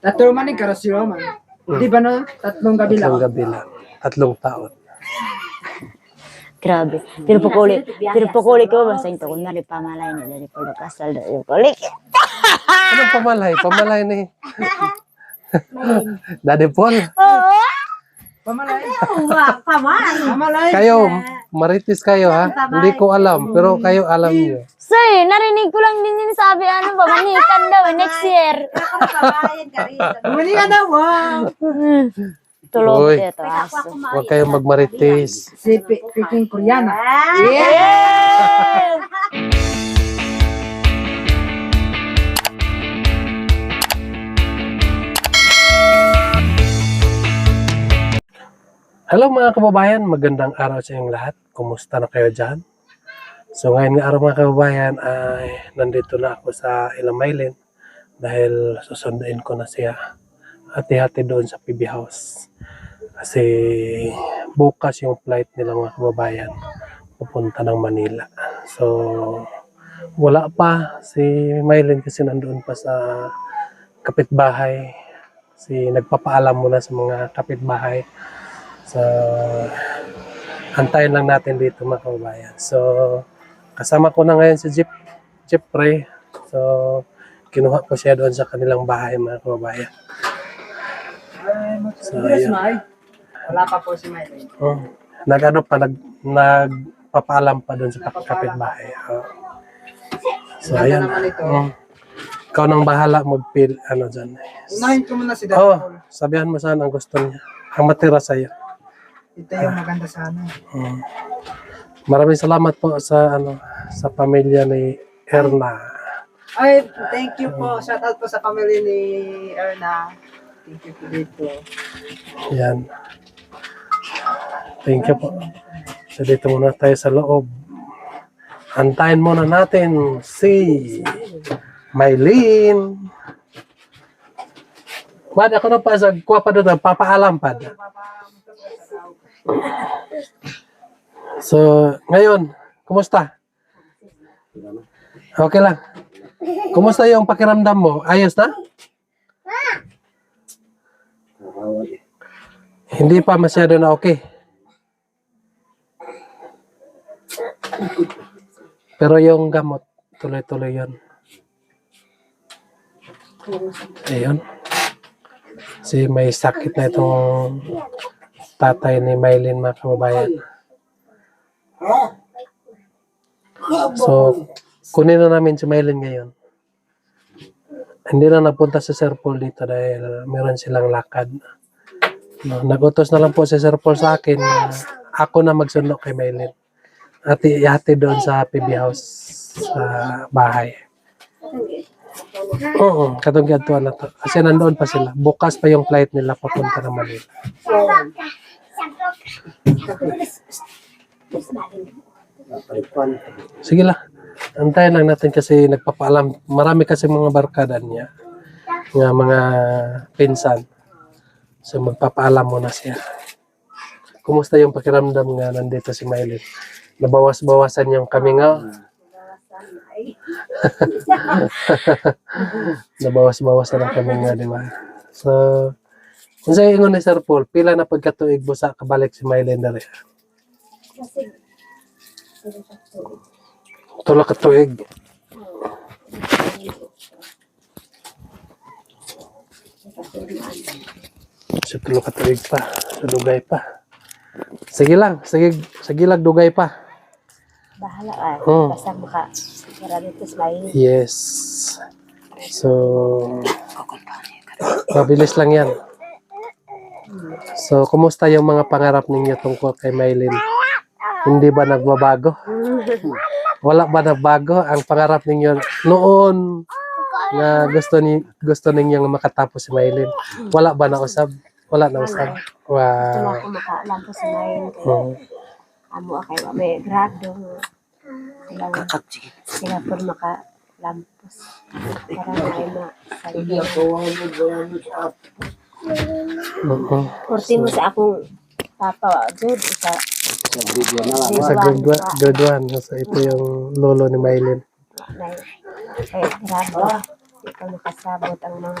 Tatlo man ni karasyo man. Di ba no? Tatlong gabi lang. Tatlong gabi lang. 3 taon. Grabe. Pero pukuli ko ba sa ito kung nari pamalay nila ni Polo Kasal dari puli. Anong pamalay? Pamalay ni Daddy Paul. Pamalay. Pamalay. Kayo, maritis kayo ha? Hindi ko alam, pero kayo alam niyo. Say, narinig ko lang din yung sabi ano ba manikan daw next year. Umani ka daw, wow. Tulog Uy. ito aso. Huwag kayong magmaritis. Si Peking Koreana. Yeah! Hello mga kababayan, magandang araw sa inyong lahat. Kumusta na kayo dyan? So ngayon nga araw mga kababayan ay nandito na ako sa Ilamaylin dahil susunduin ko na siya hati-hati doon sa PB House. Kasi bukas yung flight nila mga kababayan pupunta ng Manila. So wala pa si Maylin kasi nandoon pa sa kapitbahay. Si nagpapaalam muna sa mga kapitbahay. So, antayin lang natin dito mga kababayan. So, kasama ko na ngayon si Jeffrey. So, kinuha ko siya doon sa kanilang bahay mga kababayan. So, ayun. Wala pa po si Maylin. Nagpapaalam pa doon sa kapitbahay. So, ayan. Ikaw nang bahala mag-feel, dyan. Unahin ko muna si Daddy Paul. Sabihan mo saan ang gusto niya. Ang matira sa'yo. Ito yung maganda sana. Maraming salamat po sa sa pamilya ni Erna. Ay, thank you po. Shout out po sa pamilya ni Erna. Thank you po dito. Yan. Thank you po. So dito muna tayo sa loob. Antayin muna natin si Maylin. Bad ako na pa sa kuha pa doon, papaalam pa. So, ngayon, kumusta? Okay lang. Kumusta yung pakiramdam mo? Ayos na? Hindi pa masyado na okay. Pero yung gamot, tuloy-tuloy yun. Ayun. Kasi may sakit na itong tatay ni Maylin mga kababayan. So, kunin na namin si Maylin ngayon. Hindi na napunta sa Sir Paul dito dahil meron silang lakad. No, nag-utos na lang po si Sir Paul sa akin na ako na magsundo kay Maylin. At ihati doon sa PB House sa bahay. Oo, katong gatuan na to. Kasi nandoon pa sila. Bukas pa yung flight nila papunta ng Manila. Sige lang. Antayin lang natin kasi nagpapaalam. Marami kasi mga barkada niya. Nga mga pinsan. So magpapaalam muna siya. Kumusta yung pakiramdam nga nandito si Maylin? Nabawas-bawasan yung kami nga. Nabawas-bawasan ang kami nga, di ba? So, kung sa ingon ni Sir Paul, pila na pagkatuig mo sa kabalik si Maylin na rin? Tulak katuig. So, tulak katuig pa. So, dugay pa. Sige lang. Sige lang, dugay pa. Bahala ay. Basta marami ito slime. Yes. So, mabilis lang yan. So, kumusta yung mga pangarap ninyo tungkol kay Maylin? Hindi ba nagbabago? Wala ba nagbago ang pangarap ninyo noon na gusto ninyong makatapos si Maylin? Wala ba nausab? Wala nausab. Wow. Wala ko makalampos sa main. Amo akay may grado. Sila po makalampos. Para may masalita. Kurti mo sa akong papa, good, sa grade 1. So, ito yung lolo ni Maylin. ay grado. Hindi ka makasabot ang mga...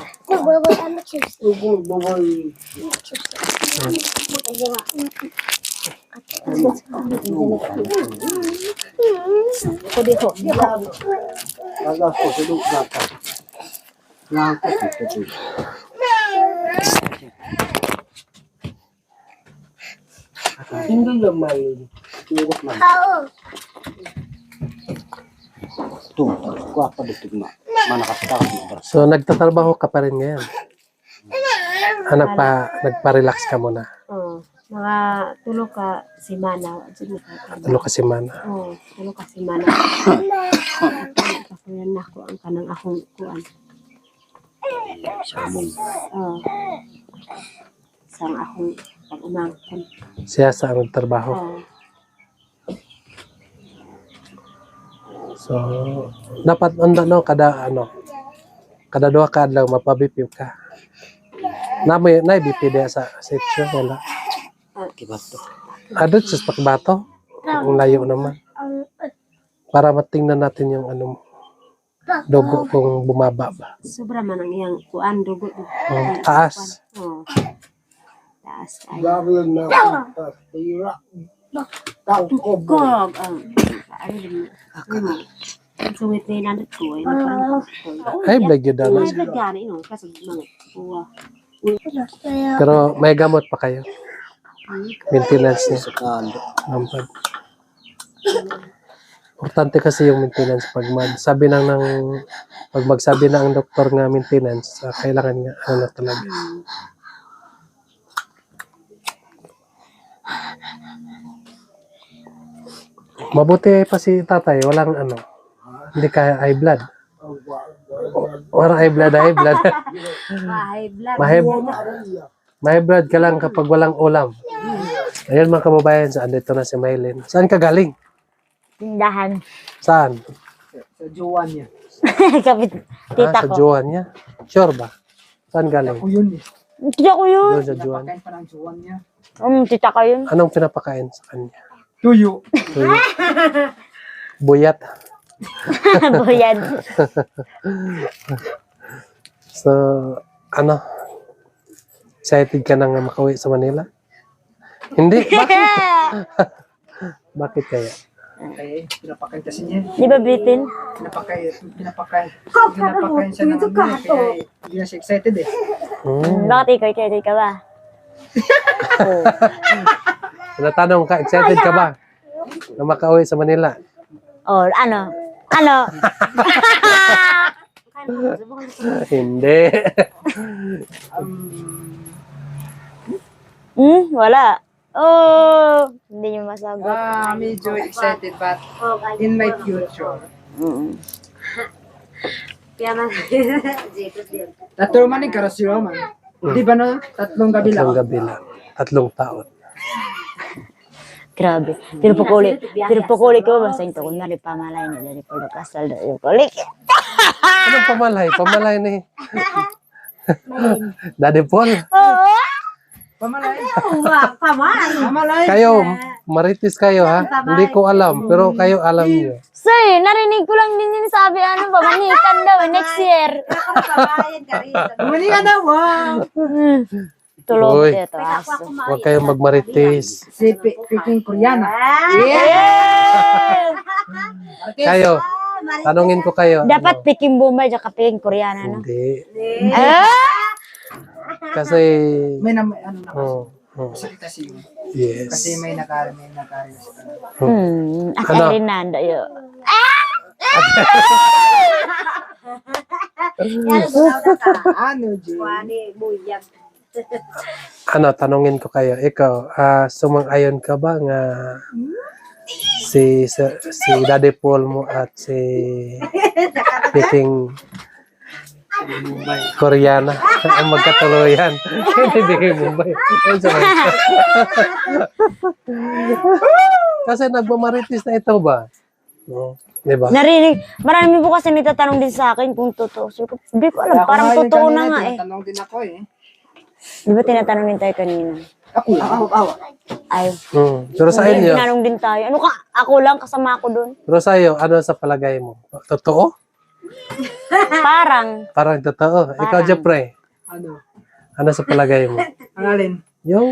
Pwede ko. Hindi lang may turok na. Ito, kuha pa dito na. Manakastakot na. So, nagtatrabaho ka pa rin ngayon? Nagpa-relax ka muna? Oh, mga tulo ka simana. Tulo ka semana? Oh, tulo ka simana. Kakuyan na ko ang kanang akong kuan. Oh. Sang akong pag-umangkon. Siya sa nagtrabaho? Oh. So, dapat kada duha ka adlaw mapabipip ka. Na BP diya sa section wala. Kibato. Adot sa Pakbato. Ang layo naman. Para matingnan natin yung dugo kung bumaba ba. Sobra man ang iyang kuan dugo. Taas. Oh. Taas ay. Grabe na. Tira. Tangkob. Gog ang ano din. Ang sumit na inanot ko ay naparang. Ay, blood yun daw. Ay, lagyan ino kasi mga kuha. Pero may gamot pa kayo. Maintenance niya. Sa kando. Lampad. Importante kasi yung maintenance pag magsabi na ang doktor nga maintenance, kailangan nga ano talaga. Mabuti pa si tatay, walang hindi kaya high blood. Walang high blood. High blood. May blood ka lang kapag walang ulam. Ayun mga kababayan, andito na si Maylin. Saan ka galing? Tindahan. Saan? Sa jowa niya. Kapit tita Sa ko. Johan niya? Sure ba? Saan galing? O yun eh. Tita ko yun. Doon sa Johan. Napakain pa ng jowa niya. Tita ko yun. Anong pinapakain sa kanya? Tuyo. Tuyo. Buyat. Buyad. So, excited ka na nga makauwi sa Manila? Hindi? Bakit kaya? Okay, pinapakain kasi niya. Di ba Britain? Pinapakain siya ng kaya hindi na siya excited eh. Bakit ikaw excited ka ba? Tinatanong ka, excited ka ba? Na makauwi sa Manila? Oh, ano? Hindi. Wala. Oh, hindi niyo masagot. Medyo excited but in my future. Kaya man. Tatlo man yung karasyo man. Di ba no? Tatlong gabi lang. 3 gabi lang. 3 taon. Grabe. Pero pukuli ko ba sa ito? Kung nari pamalay nila ni Polo Casal na yung kulik. Anong pamalay? Pamalay ni Daddy Paul. Oo. Pamalay. Paman. Kayo, maritis kayo ha? Hindi ko alam, pero kayo alam niyo. Sir, narinig ko lang din yung sabi, pamanikan daw, next year. Muli ka na, wow! Tulog Uy. dito, aso. Huwag kayong magmaritis. Si Peking Koreana. Kayo, tanungin ko kayo. Dapat Peking Bombay, tsaka Peking Koreana, no? Hindi. Ah! Kasi, May kasi yes. kasi may nakari sa Ako rin nanda yun. ano, Jay? Tanungin ko kayo. Ikaw, sumang-ayon ka ba nga si Daddy Paul mo at si Peking Koreana ang magkatuluyan? Hindi kayo Mumbai. Kasi nagmamaritis na ito ba? No, di ba? Narinig, marami po kasi nagtatanong din sa akin kung totoo. Sabi ko alam, parang totoo na nga eh. Tanong din ako eh. Di ba tinatanong din tayo kanina? Ako. Ay, Pero sa inyo, tinanong din tayo. Ano ka? Ako lang, kasama ako doon. pero sa iyo, ano sa palagay mo? Totoo? Parang. Parang totoo. Ikaw, Parang. Jeffrey, Ano? ano sa palagay mo? Ang alin? Yung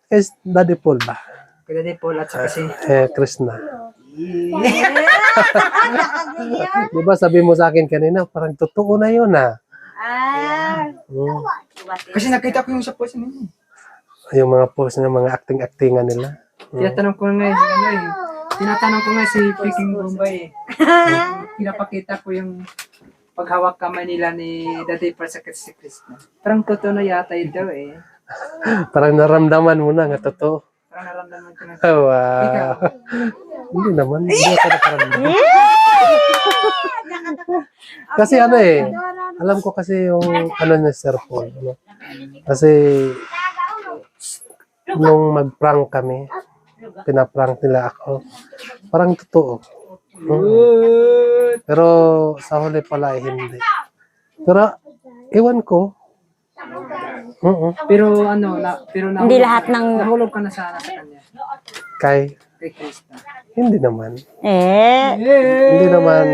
kay Daddy Paul ba? Kaya di Paul at saka si... Krishna. Di ba sabi mo sa akin kanina, parang totoo na yun ah. Hmm. Kasi nakita ko yung sa post niya. Yung mga post ng mga acting-actingan nila. Tinatanong ko nga ano eh. Tinatanong ko nga si Peking Bombay eh. Pinapakita ko yung paghawak kamay nila ni Daddy Paul sa si Krishna. Parang totoo na yata ito eh. Parang naramdaman mo na nga totoo. Parang naramdaman ko na. Wow. Ikaw. Hindi naman. Hindi ako nakaramdam. Kasi ano eh. Alam ko kasi yung ano ni Sir Paul. Ano? Kasi nung mag-prank kami, pinaprank nila ako. Parang totoo. Pero sa huli pala eh, hindi. Pero ewan ko. Pero ano, pero Hindi lahat ng... nahulog ka na sana sa kanya. Kay Krishna. hindi naman. Hindi naman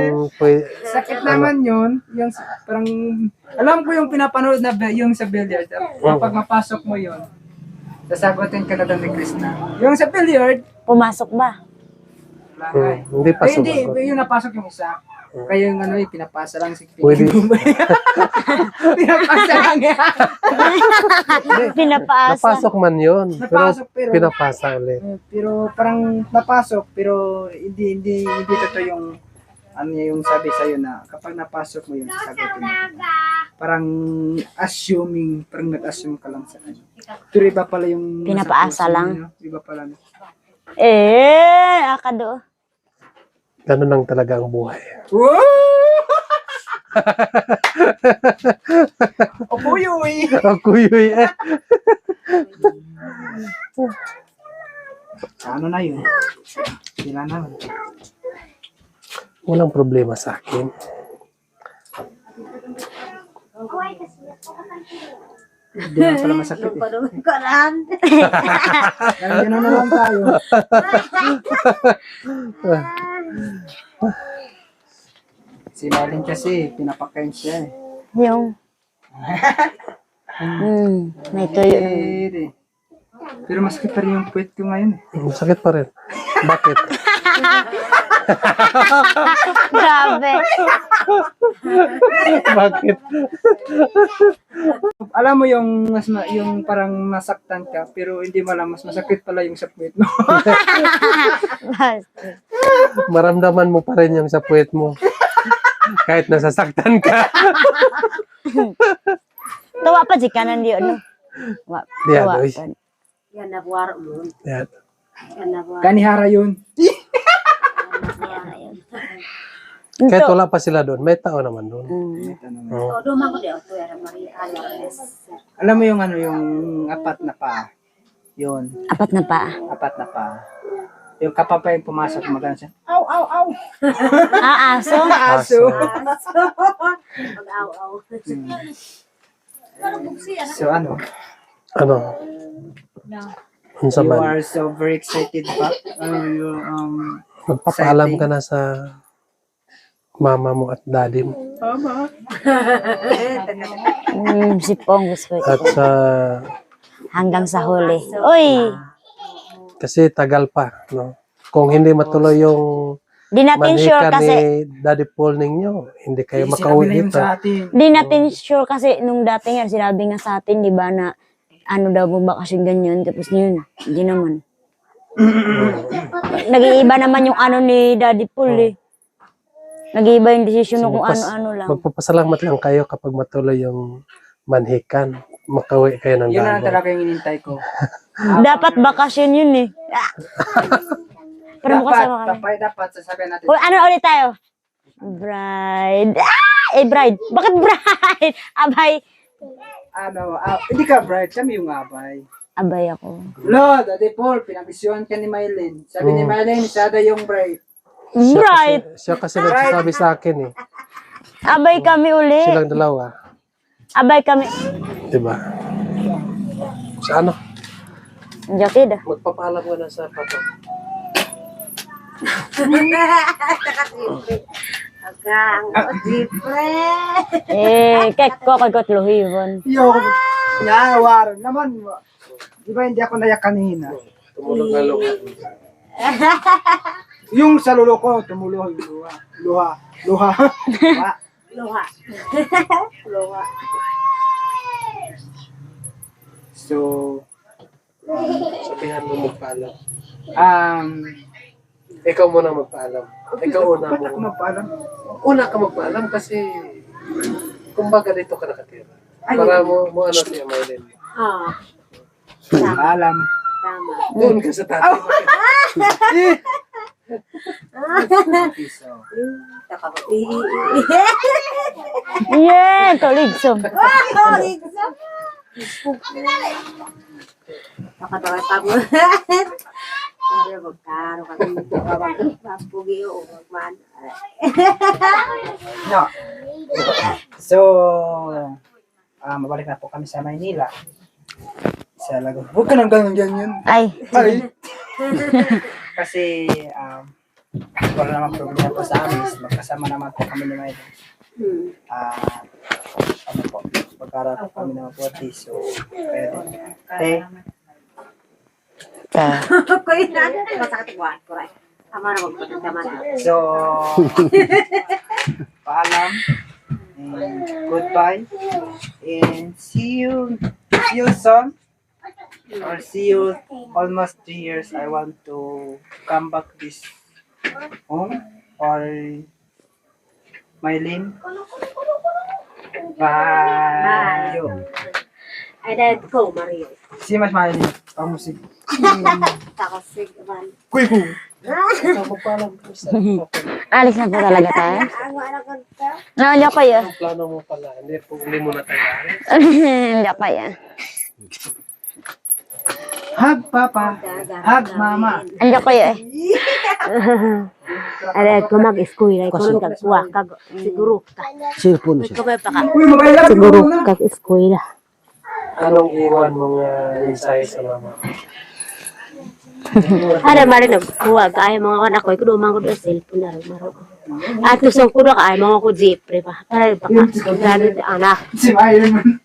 pwede. Sakit naman yun. Yung parang, alam ko yung pinapanood na yung sa billiard. Kapag mapasok mo yun, sasagutin ka na doon ni Krishna. Yung sa billiard, Pumasok ba? wala nga eh. Hindi pa Hindi, sumagot. yung napasok yung isa. Kaya yung ano pinapasa lang si Pwede. pinapasa lang yan. Pinapaasa. Napasok man yun. Napasok, pero- pinapasa ulit. Pero parang napasok, pero hindi totoo yung ano yung sabi sa'yo na kapag napasok mo yun, sasagutin mo. Parang assuming, parang nag-assume ka lang sa kanya. Pero iba pala yung... Pinapaasa nasa puso lang. niya, Iba pala. Akado. Ganun lang talaga ang buhay. Wow! Opo yun! Ako yun eh. Ano na yun? Sila na. Walang problema sa akin. Hindi na pala masakit eh. Kaya gano'n na lang tayo. Si Malin kasi, pinapakain siya eh. Yung... may tuyo. Eh. Pero masakit pa rin yung puwet ko ngayon eh. Sakit pa rin. Bakit? Grabe. Bakit? Alam mo yung yung parang nasaktan ka pero hindi mo alam mas masakit pala yung sa puwet mo. Maramdaman mo pa rin yung sa puwet mo. Kahit nasasaktan ka. Tawa pa si kanan di ano. Diyan, Tawa uy. pa. Yan na buwaro mo. Yan. Yan na buwaro. Kanihara yun. Kahit wala pa sila doon, may tao naman doon. O, duman ko di. O, to yara Maria. Alam mo yung ano yung apat na pa. Yun, Apat na pa. apat na pa. Yung kapag pa yung pumasok, magana siya. Aw, aw, aw. Aso. Aso. Mag-aw-aw. So ano, Ano? Unsa you man? are so very excited pa. Magpapaalam ka na sa mama mo at daddy mo. Tama. Si Pong gusto ko. At sa... Hanggang sa huli. Uy! Kasi tagal pa, no? Kung hindi matuloy yung Di natin sure manhika kasi... ni Daddy Paul ninyo, hindi kayo Sinabi makauwi na yun dito. sa atin. Di natin sure kasi nung dati nga sinabi nga sa atin, di ba na ano daw bakasyon ganyan, tapos yun, hindi naman. Nag-iiba naman yung ano ni Daddy Paul eh. Nag-iiba yung desisyon kung ano-ano lang. Magpapasalamat lang kayo kapag matuloy yung manhikan. Makauwi kayo ng Yun na lang Davao. talaga yung hinintay ko. Dapat bakasyon yun eh. Pero bukas sama kami. Dapat sasabihin natin. Uy, ano ulit tayo? Bride. Bride. Bakit bride? Abay. Ano, hindi ka bride, kami yung abay. Abay ako. Lord, Daddy Paul, pinabisyuhan ka ni Mylene. Sabi ni Mylene, siya daw yung bride. Bride. Siya kasi nagsasabi sa akin eh. Abay kami uli. Silang dalawa. Abay kami. Diba? Sa ano? Jokid. Magpapaalam ka na sa papa. Agang, siyempre. Kay ko luhivon. Yo, nawar naman. Di ba hindi ako nayak kanina? Tumulog na luha. Yung sa lulo ko, tumulo yung luha. Luha. Luha. Luha. Luha. So, Sabihan mo magpaalam. ikaw Ikaw muna magpaalam. Ikaw una ba't ako mo. magpaalam? Una ka magpaalam kasi kumbaga dito ka nakatira. Para mo ano si Amaylin. Ah, Alam. tama. Doon ka sa tatay. So, Takabati. Yeah, toligsom. Nakatawa mo. Pero magkano kami dito mapugi o magman. no. So, mabalik na po kami sa Maynila. Sa Laguna. Huwag ka nang ganun yun. Ay, Ay. Kasi, wala naman problema po sa amin. Magkasama naman po kami ni Maynila. Ano po, pagkarap po kami ng 40, so, pwede. Kuya na. Masakit buwan ko rin. Tama na magpatagdaman. So, paalam, and goodbye, and see you soon, or see you almost 3 years. I want to come back this home, or Maylin. Bye. Ay, dahil ko, Mario. Si Mas Maylin, pamusik. Takasig man. Kuy ko. Magpaalam ka sa alis na po talaga tayo. Ang wala kanta. Hindi ako yan. Ang plano mo pala. Hindi mo na tayo alis. Hindi ako yan. Hug papa, hug mama. Hindi ako yan. Ay, ko mag-school ay ko nung kagwa kag siguro ka. Cellphone siya. Ko may paka. Uy, mabailan. Siguro kag school. Anong iwan mong mensahe sa mama? Ada mari nagkuha kay mga anak ko dumang ko sa cellphone na maro. At lusong ko na kay mga ko jeep pa. Para baka gano anak. Si Maylin man.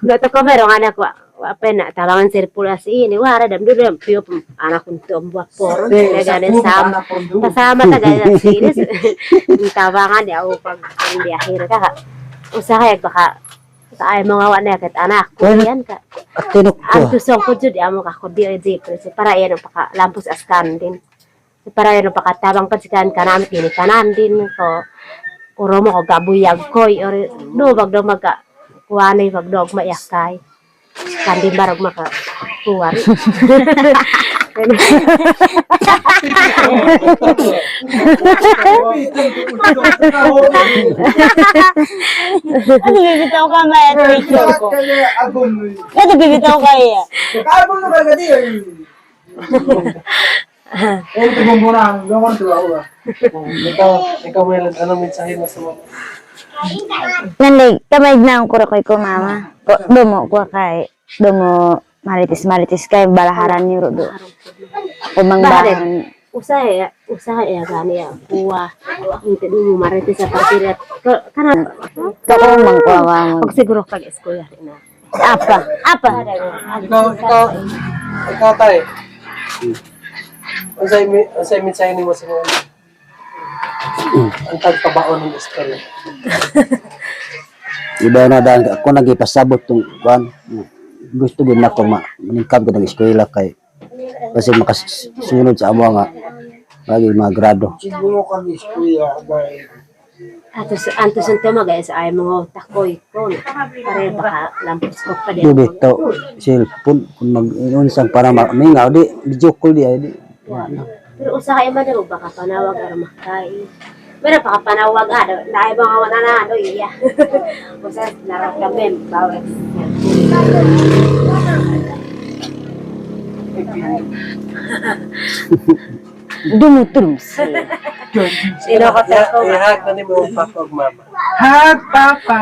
Gato ko meron anak ko. Apa na tabangan cellphone asi ini wara dam dudam piyo anak ko buat por. Gani sama. Kasama ta gani sini. Tabangan dia upag di akhir ka. Usaha baka ay mga wala kat anak ko yan ka. At tinok ko. Ang tusong ko jud amo ka ko di jeep so para yan paka lampos askan din. So para yan paka tabang pasikan kanan kini kanan din ko uro mo ko gabuyag koy or do bagdo maga kuanay bagdog maiyakay. Kandi barog maka kuwari. Kasi bibitaw ka maya picture ko. Kasi bibitaw ka iya. Album na ba gadi? Eh, tibong mo na. Gawin to ako. Ikaw Melan, anong mensahe mo sa mama? Nanday, kamay na ang kura ko mama. Dumo ko kay, dumo maritis kay balaharan ni Rudo. Kumangbahan. Usaha ya gani ya kuwa. Inte dulu marete sa partirat. Kana Kako mangkuha pag siguro kag eskwela na. Apa? Ikaw tayo. Ang mensahe ni mo sa mama? Ang tagpabaon ng eskwela. Iba na dahil ako nagipasabot tong kuan. Gusto din ako maningkab ko ng eskwela kay kasi makasunod sa amo nga lagi mga grado. Siguro kami eskuya. Antos ang tema guys ay mga takoy ko. Para baka lampos ko pa din. Dito cellphone kung mag-unsang para mingaw di joke ko di ay di. Pero usahay man daw baka panawag ar makay. Pero baka panawag dahil mga wala na ano iya. Usa naramdaman bawat. Dumutulms. Sino ko sa ko? Ihag na ni mo papa ug mama. Hug papa.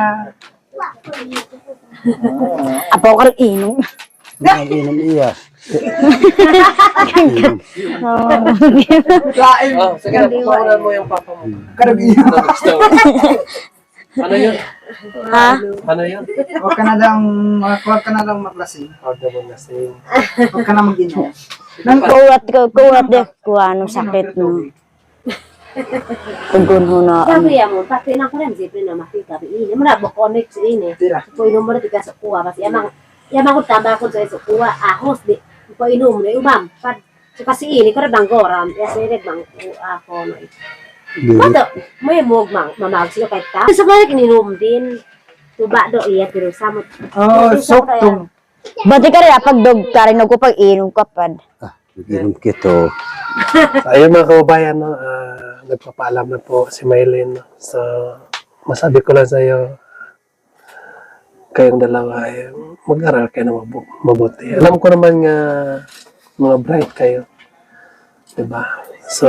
Apo ko rin inom. Nag-inom iya. Lain. Oh, sige na, papawalan mo yung papa mo. Karag iyo. Gusto mo. Ano yun? Ha? Ano yun? Huwag ka na lang maglasing. Huwag naman lasing. Huwag ka na mag-inom. Kuwat de ko ano sakit no. Tugon ho na. Sabi mo, pati na ko rin, siyempre na makita. Ini mo na, connect sa ini. Tira. Po inom mo na tiga sa kuha. Kasi yamang ko tamba ko sa kuha. Ahos, di. Po inom mo na, umam. So kasi ini, ko rin bang goram. Yes, rin bang kuha ko. Mato, may mog mamag sila kahit ta. Sa balik, ininom din. Tuba do, iya, pero samot. Oh, soktong. Bati ka rin pag dog ka rin ko pag inom ka pad. Nag-inom kito. So, ayun mga kababayan, no, nagpapaalam na po si Maylin. No? So, masabi ko lang sa iyo, kayong dalawa ay mag-aral kayo na mabuti. Alam ko naman nga mga bright kayo. Diba? So,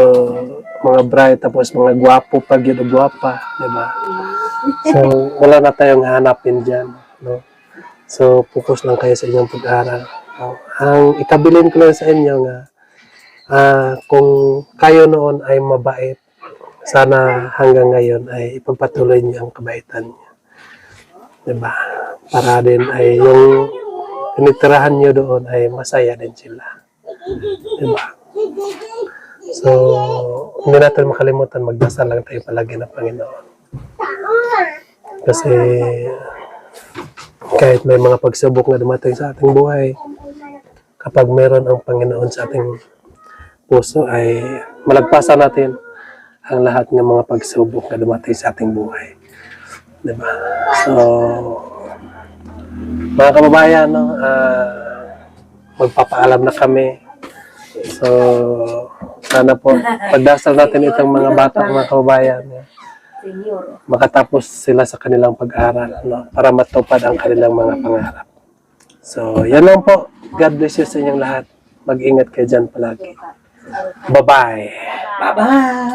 mga bright tapos mga gwapo pag yun o gwapa. Diba? So, wala na tayong hanapin dyan. No? So, focus lang kayo sa inyong pag-aaral. No? Ang ikabilin ko lang sa inyo nga, kung kayo noon ay mabait, sana hanggang ngayon ay ipagpatuloy niyo ang kabaitan niyo. Diba? Para din ay yung tinitirahan niyo doon ay masaya din sila. Diba? So, hindi natin makalimutan, magdasal lang tayo palagi ng Panginoon. Kasi kahit may mga pagsubok na dumating sa ating buhay, kapag meron ang Panginoon sa ating puso ay malagpasan natin ang lahat ng mga pagsubok na dumating sa ating buhay. Diba? So, mga kababayan, no, magpapaalam na kami. So, sana po, pagdasal natin itong mga bata, mga kababayan, makatapos sila sa kanilang pag-aaral, no, para matupad ang kanilang mga pangarap. So, yan lang po. God bless you sa inyong lahat. Mag-ingat kayo dyan palagi. Bye-bye. Bye-bye.